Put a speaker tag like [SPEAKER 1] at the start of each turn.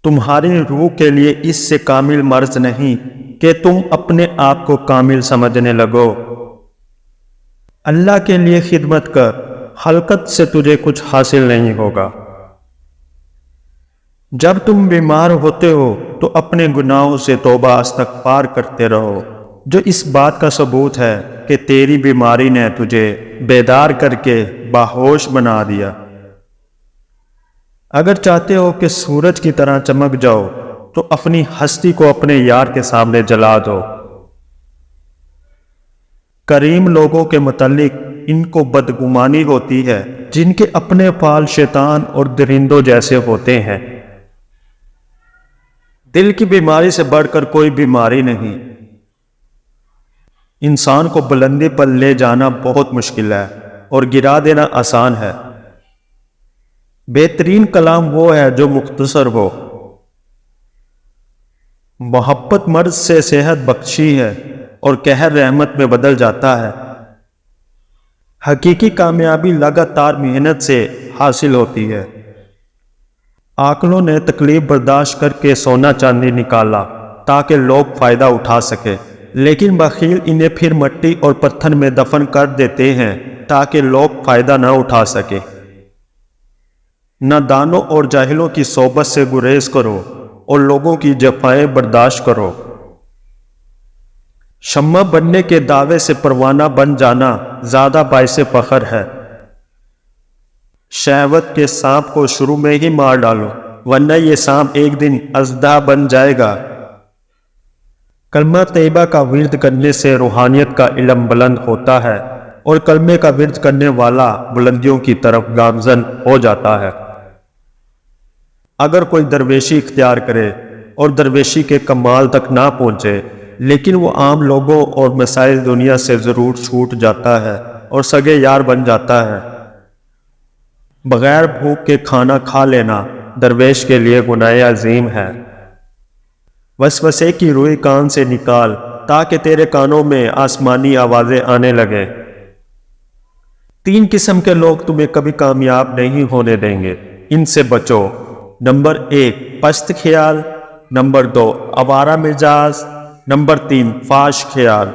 [SPEAKER 1] تمہاری روح کے لیے اس سے کامل مرض نہیں کہ تم اپنے آپ کو کامل سمجھنے لگو۔ اللہ کے لیے خدمت کر، خلقت سے تجھے کچھ حاصل نہیں ہوگا۔ جب تم بیمار ہوتے ہو تو اپنے گناہوں سے توبہ استغفار کرتے رہو، جو اس بات کا ثبوت ہے کہ تیری بیماری نے تجھے بیدار کر کے باہوش بنا دیا۔ اگر چاہتے ہو کہ سورج کی طرح چمک جاؤ تو اپنی ہستی کو اپنے یار کے سامنے جلا دو۔ کریم لوگوں کے متعلق ان کو بدگمانی ہوتی ہے جن کے اپنے فعل شیطان اور درندوں جیسے ہوتے ہیں۔ دل کی بیماری سے بڑھ کر کوئی بیماری نہیں۔ انسان کو بلندی پر لے جانا بہت مشکل ہے اور گرا دینا آسان ہے۔ بہترین کلام وہ ہے جو مختصر ہو۔ محبت مرض سے صحت بخشی ہے اور قہر رحمت میں بدل جاتا ہے۔ حقیقی کامیابی لگاتار محنت سے حاصل ہوتی ہے۔ عاقلوں نے تکلیف برداشت کر کے سونا چاندی نکالا تاکہ لوگ فائدہ اٹھا سکے، لیکن بخیل انہیں پھر مٹی اور پتھر میں دفن کر دیتے ہیں تاکہ لوگ فائدہ نہ اٹھا سکے۔ نادانوں اور جاہلوں کی صحبت سے گریز کرو اور لوگوں کی جفائیں برداشت کرو۔ شمع بننے کے دعوے سے پروانہ بن جانا زیادہ باعث فخر ہے۔ شہوت کے سانپ کو شروع میں ہی مار ڈالو ورنہ یہ سانپ ایک دن اژدہا بن جائے گا۔ کلمہ طیبہ کا ورد کرنے سے روحانیت کا علم بلند ہوتا ہے اور کلمے کا ورد کرنے والا بلندیوں کی طرف گامزن ہو جاتا ہے۔ اگر کوئی درویشی اختیار کرے اور درویشی کے کمال تک نہ پہنچے لیکن وہ عام لوگوں اور مسائل دنیا سے ضرور چھوٹ جاتا ہے اور سگے یار بن جاتا ہے۔ بغیر بھوک کے کھانا کھا لینا درویش کے لیے گناہ عظیم ہے۔ وسوسے کی روئی کان سے نکال تاکہ تیرے کانوں میں آسمانی آوازیں آنے لگیں۔ 3 قسم کے لوگ تمہیں کبھی کامیاب نہیں ہونے دیں گے، ان سے بچو۔ نمبر 1 پست خیال، نمبر 2 آوارہ مزاج، نمبر 3 فحش خیال۔